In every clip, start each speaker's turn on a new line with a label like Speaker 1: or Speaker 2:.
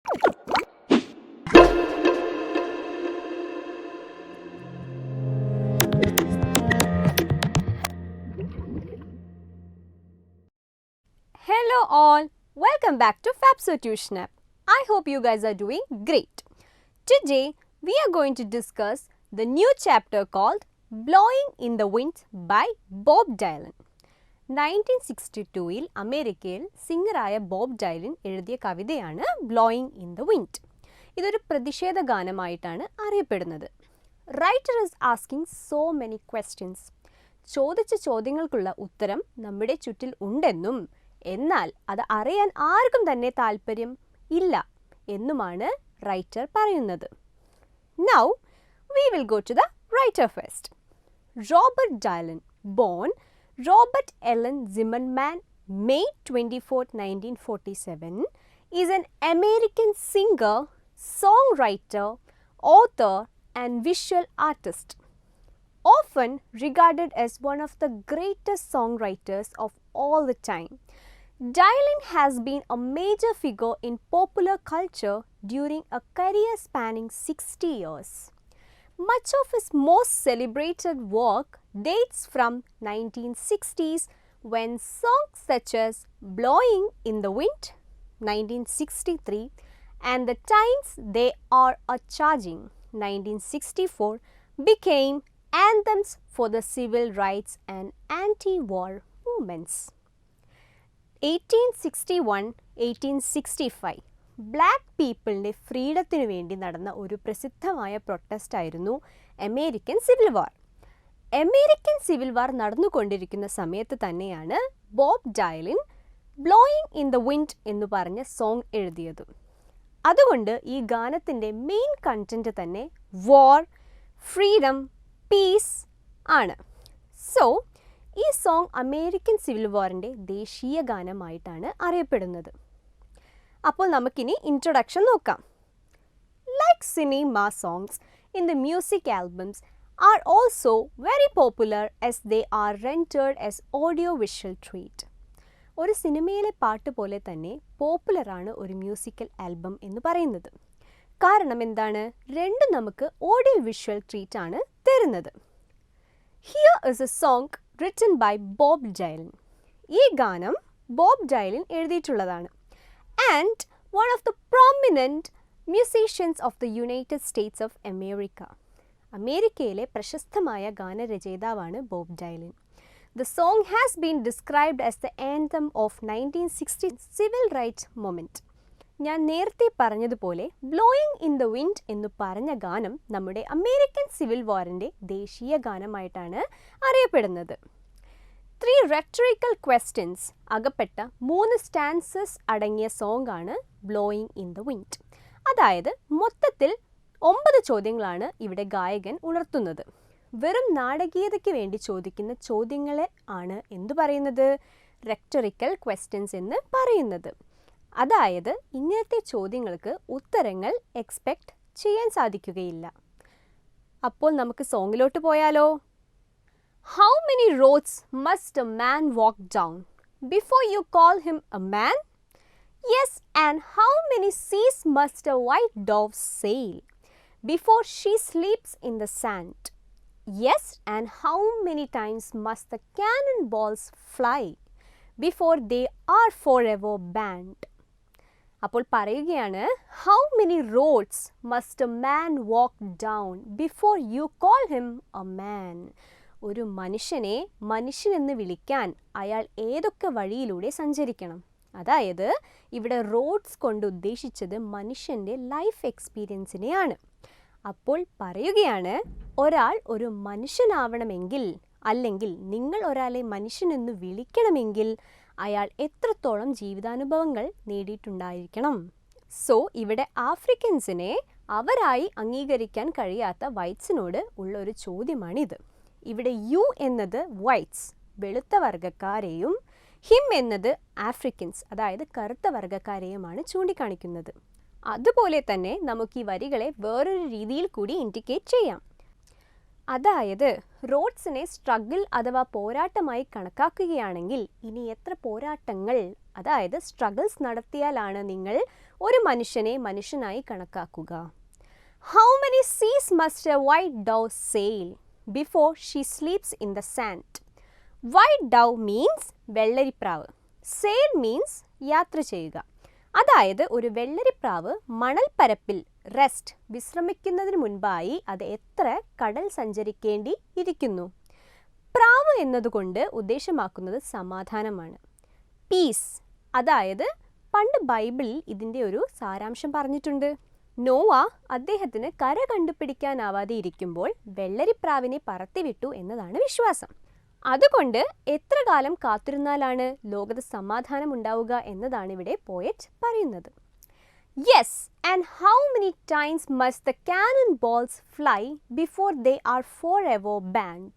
Speaker 1: Hello all, welcome back to Fabzo Tuition App. I hope you guys are doing great. Today we are going to discuss the new chapter called Blowin in the Wind by Bob Dylan. 1962-ൽ അമേരിക്കയിൽ സിംഗറായ Bob Dylan എഴുതിയ കവിതയാണ് blowing in the wind. ഇതൊരു പ്രതിഷേധ ഗാനമായിട്ടാണ് അറിയപ്പെടുന്നത്. Writer is asking so many questions. ചോദിച്ച ചോദ്യങ്ങൾക്കുള്ള ഉത്തരം നമ്മുടെ ചുറ്റിൽ ഉണ്ടെന്നും എന്നാൽ അത് അറിയാൻ ആർക്കും തന്നെ താല്പര്യം ഇല്ല എന്നുമാണ് റൈറ്റർ പറയുന്നത്. Now we will go to the writer first. Robert Dylan, born Robert Allen Zimmerman, May 24, 1947, is an American singer, songwriter, author, and visual artist. Often regarded as one of the greatest songwriters of all the time, Dylan has been a major figure in popular culture during a career spanning 60 years. Much of his most celebrated work dates from 1960s when songs such as Blowin in the Wind, 1963, and The Times They Are A-Charging, 1964, became anthems for the civil rights and anti-war movements. 1861-1865 black പീപ്പിളിൻ്റെ ഫ്രീഡത്തിന് വേണ്ടി നടന്ന ഒരു പ്രസിദ്ധമായ protest ആയിരുന്നു American civil വാർ. American civil വാർ നടന്നുകൊണ്ടിരിക്കുന്ന സമയത്ത് തന്നെയാണ് Bob Dylan blowing in the wind എന്ന് പറഞ്ഞ സോങ് എഴുതിയത്. അതുകൊണ്ട് ഈ ഗാനത്തിൻ്റെ മെയിൻ കണ്ടന്റ് തന്നെ വാർ, ഫ്രീഡം, പീസ് ആണ്. സോ ഈ സോങ് അമേരിക്കൻ സിവിൽ വാറിൻ്റെ ദേശീയ ഗാനമായിട്ടാണ് അറിയപ്പെടുന്നത്. അപ്പോൾ നമുക്കിനി ഇൻട്രൊഡക്ഷൻ നോക്കാം. Like cinema songs in the music albums are also very popular as they are rendered as audio visual treat. ഒരു സിനിമയിലെ പാട്ട് പോലെ തന്നെ പോപ്പുലറാണ് ഒരു മ്യൂസിക്കൽ ആൽബം എന്ന് പറയുന്നത്. കാരണം എന്താണ്? രണ്ടും നമുക്ക് ഓഡിയോ വിഷ്വൽ ട്രീറ്റ് ആണ് തരുന്നത്. Here is a song written by Bob Dylan. ഈ ഗാനം ബോബ് ഡൈലൻ എഴുതിയിട്ടുള്ളതാണ്. And one of the prominent musicians of the United States of America. അമേരിക്കയിലെ പ്രശസ്തമായ ഗാനരചയിതാവാണ് Bob Dylan. The song has been described as the anthem of 1960 civil rights movement. ഞാൻ നേരത്തെ പറഞ്ഞതുപോലെ blowing in the wind എന്ന് പറഞ്ഞ ഗാനം നമ്മുടെ അമേരിക്കൻ സിവിൽ വാറിൻ്റെ ദേശീയ ഗാനമായിട്ടാണ് അറിയപ്പെടുന്നത്. 3 rhetorical questions അകപ്പെട്ട 3 സ്റ്റാൻസസ് അടങ്ങിയ സോങ് ആണ് ബ്ലോയിങ് ഇൻ ദ വിൻഡ്. അതായത് മൊത്തത്തിൽ 9 ചോദ്യങ്ങളാണ് ഇവിടെ ഗായകൻ ഉണർത്തുന്നത്. വെറും നാടകീയതയ്ക്ക് വേണ്ടി ചോദിക്കുന്ന ചോദ്യങ്ങളെ ആണ് എന്തു പറയുന്നത്? റെക്ടറിക്കൽ ക്വസ്റ്റ്യൻസ് എന്ന് പറയുന്നത്. അതായത് ഇങ്ങനത്തെ ചോദ്യങ്ങൾക്ക് ഉത്തരങ്ങൾ എക്സ്പെക്റ്റ് ചെയ്യാൻ സാധിക്കുകയില്ല. അപ്പോൾ നമുക്ക് സോങ്ങിലോട്ട് പോയാലോ? How many roads must a man walk down before you call him a man? Yes, and how many seas must a white dove sail before she sleeps in the sand? Yes, and how many times must the cannonballs fly before they are forever banned? അപ്പോൾ പറയുകയാണ്, how many roads must a man walk down before you call him a man. ഒരു മനുഷ്യനെ മനുഷ്യനെന്ന് വിളിക്കാൻ അയാൾ ഏതൊക്കെ വഴിയിലൂടെ സഞ്ചരിക്കണം? അതായത് ഇവിടെ റോഡ്സ് കൊണ്ട് ഉദ്ദേശിച്ചത് മനുഷ്യൻ്റെ ലൈഫ് എക്സ്പീരിയൻസിനെയാണ്. അപ്പോൾ പറയുകയാണ്, ഒരാൾ ഒരു മനുഷ്യനാവണമെങ്കിൽ അല്ലെങ്കിൽ നിങ്ങൾ ഒരാളെ മനുഷ്യനെന്ന് വിളിക്കണമെങ്കിൽ അയാൾ എത്രത്തോളം ജീവിതാനുഭവങ്ങൾ നേടിയിട്ടുണ്ടായിരിക്കണം. സോ ഇവിടെ ആഫ്രിക്കൻസിനെ അവരായി അംഗീകരിക്കാൻ കഴിയാത്ത വൈറ്റ്സിനോട് ഉള്ള ഒരു ചോദ്യമാണിത്. ഇവിടെ യു എന്നത് വൈറ്റ്സ് വെളുത്ത വർഗ്ഗക്കാരെയും ഹിം എന്നത് ആഫ്രിക്കൻസ് അതായത് കറുത്ത വർഗ്ഗക്കാരെയുമാണ് ചൂണ്ടിക്കാണിക്കുന്നത്. അതുപോലെ തന്നെ നമുക്ക് ഈ വരികളെ വേറൊരു രീതിയിൽ കൂടി ഇൻഡിക്കേറ്റ് ചെയ്യാം. അതായത് റോഡ്സിനെ സ്ട്രഗിൾ അഥവാ പോരാട്ടമായി കണക്കാക്കുകയാണെങ്കിൽ ഇനി എത്ര പോരാട്ടങ്ങൾ അതായത് സ്ട്രഗിൾസ് നടത്തിയാലാണ് നിങ്ങൾ ഒരു മനുഷ്യനെ മനുഷ്യനായി കണക്കാക്കുക. How many seas must a white dove sail before she sleeps in the sand? White dove means വെള്ളരിപ്രാവ്. Sail means യാത്ര ചെയ്യുക. അതായത് ഒരു വെള്ളരിപ്രാവ് മണൽപ്പരപ്പിൽ വിശ്രമിക്കുന്നതിന് മുൻപായി അത് എത്ര കടൽ സഞ്ചരിക്കേണ്ടി ഇരിക്കുന്നു. പ്രാവ് എന്നതുകൊണ്ട് ഉദ്ദേശമാക്കുന്നത് സമാധാനമാണ്. പീസ്, അതായത് പണ്ട് ബൈബിളിൽ ഇതിൻ്റെ ഒരു സാരാംശം പറഞ്ഞിട്ടുണ്ട്. നോവ അദ്ദേഹത്തിന് കര കണ്ടുപിടിക്കാനാവാതെ ഇരിക്കുമ്പോൾ വെള്ളരിപ്രാവിനെ പറത്തിവിട്ടു എന്നതാണ് വിശ്വാസം. അതുകൊണ്ട് എത്ര കാലം കാത്തിരുന്നാലാണ് ലോകത്ത് സമാധാനം ഉണ്ടാവുക എന്നതാണ് ഇവിടെ പോയറ്റ് പറയുന്നത്. Yes, and how many times must the cannonballs fly before they are forever banned?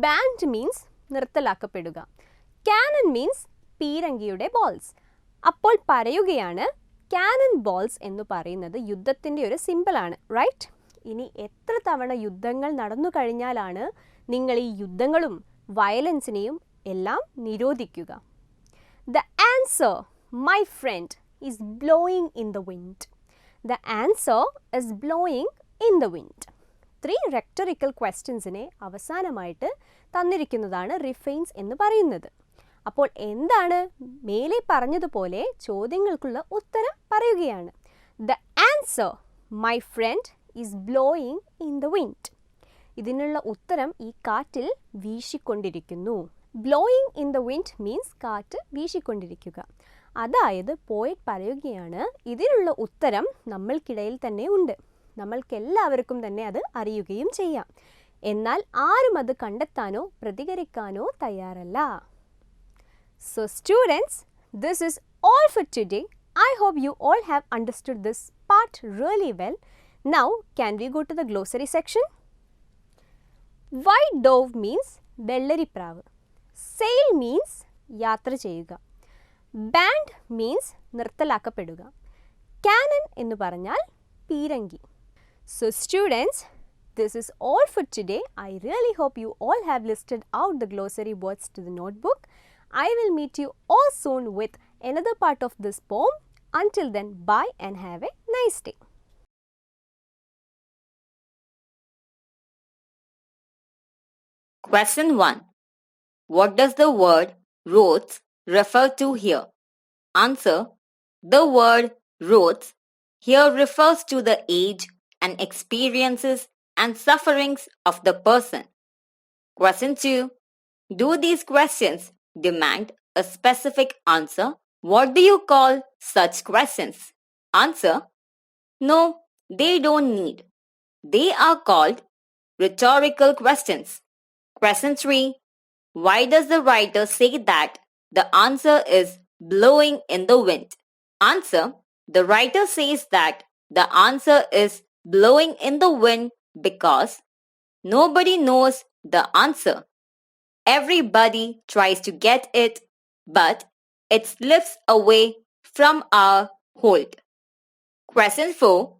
Speaker 1: Banned means നിർത്തലാക്കപ്പെടുക. Cannon means പീരങ്കിയുടെ ബോൾസ്. അപ്പോൾ പറയുകയാണ് കാനൺ ബോൾസ് എന്ന് പറയുന്നത് യുദ്ധത്തിൻ്റെ ഒരു സിമ്പിളാണ്, റൈറ്റ്? ഇനി എത്ര തവണ യുദ്ധങ്ങൾ നടന്നു കഴിഞ്ഞാലാണ് നിങ്ങൾ ഈ യുദ്ധങ്ങളും വയലൻസിനെയും എല്ലാം നിരോധിക്കുക? The answer, my friend, is blowing in the wind. The answer is blowing in the wind. 3 rhetorical questionsനെ അവസാനമായിട്ട് തന്നിരിക്കുന്നതാണ് റിഫൈൻസ് എന്ന് പറയുന്നത്. അപ്പോൾ എന്താണ്? മേലെ പറഞ്ഞതുപോലെ ചോദ്യങ്ങൾക്കുള്ള ഉത്തരം പറയുകയാണ്. The answer, my friend, is blowing in the wind. ഇതിനുള്ള ഉത്തരം ഈ കാറ്റിൽ വീശിക്കൊണ്ടിരിക്കുന്നു. Blowing in the wind means കാറ്റ് വീശിക്കൊണ്ടിരിക്കുക. അതായത് പോയറ്റ് പറയുകയാണ് ഇതിനുള്ള ഉത്തരം നമ്മൾക്കിടയിൽ തന്നെ ഉണ്ട്. നമ്മൾക്കെല്ലാവർക്കും തന്നെ അത് അറിയുകയും ചെയ്യാം. എന്നാൽ ആരും അത് കണ്ടെത്താനോ പ്രതികരിക്കാനോ തയ്യാറല്ല. So students, this is all for today. I hope you all have understood this part really well. Now, can we go to the glossary section? White dove means വെള്ളരിപ്രാവ്. Sail means യാത്ര ചെയ്യുക. Banned means നിർത്തലാക്കപ്പെടുക. Cannon എന്ന് പറഞ്ഞാൽ പീരങ്കി. So students, this is all for today. I really hope you all have listed out the glossary words to the notebook. I will meet you all soon with another part of this poem. Until then, bye and have a nice day.
Speaker 2: Question 1. What does the word roads refer to here? Answer. The word roads here refers to the age and experiences and sufferings of the person. Question 2. Do these questions demand a specific answer? What do you call such questions? Answer. No, they don't need. They are called rhetorical questions. Question 3. Why does the writer say that the answer is blowing in the wind? Answer. The writer says that the answer is blowing in the wind because nobody knows the answer. Everybody tries to get it, but it slips away from our hold. Question 4.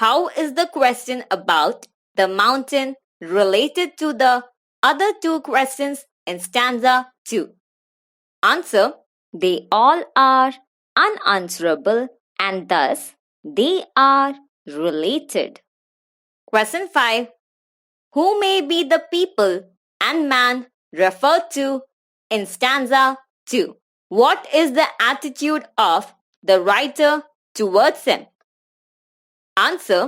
Speaker 2: How is the question about the mountain related to the other 2 questions in stanza 2? Answer. They all are unanswerable and thus they are related. Question 5. Who may be the people and man referred to in stanza 2? What is the attitude of the writer towards him? Answer.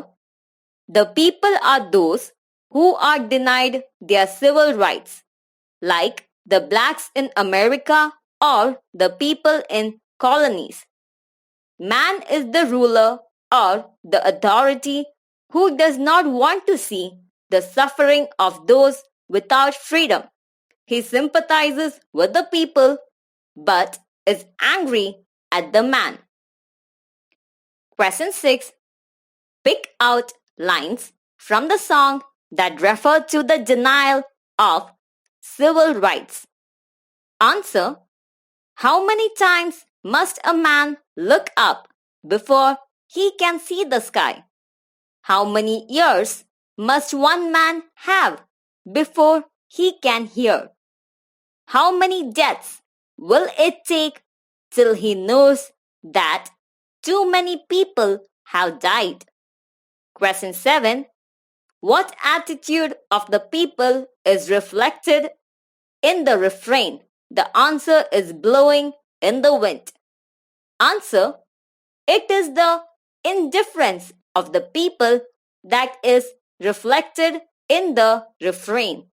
Speaker 2: The people are those who are denied their civil rights, like the blacks in America or the people in colonies. Man is the ruler or the authority who does not want to see the suffering of those without freedom. He sympathizes with the people but is angry at the man. Question 6. Pick out lines from the song that refer to the denial of civil rights. Answer. How many times must a man look up before he can see the sky? How many ears must one man have before he can hear? How many deaths will it take till he knows that too many people have died. Question 7. What attitude of the people is reflected in the refrain? The answer is blowing in the wind. Answer. It is the indifference of the people that is reflected in the refrain.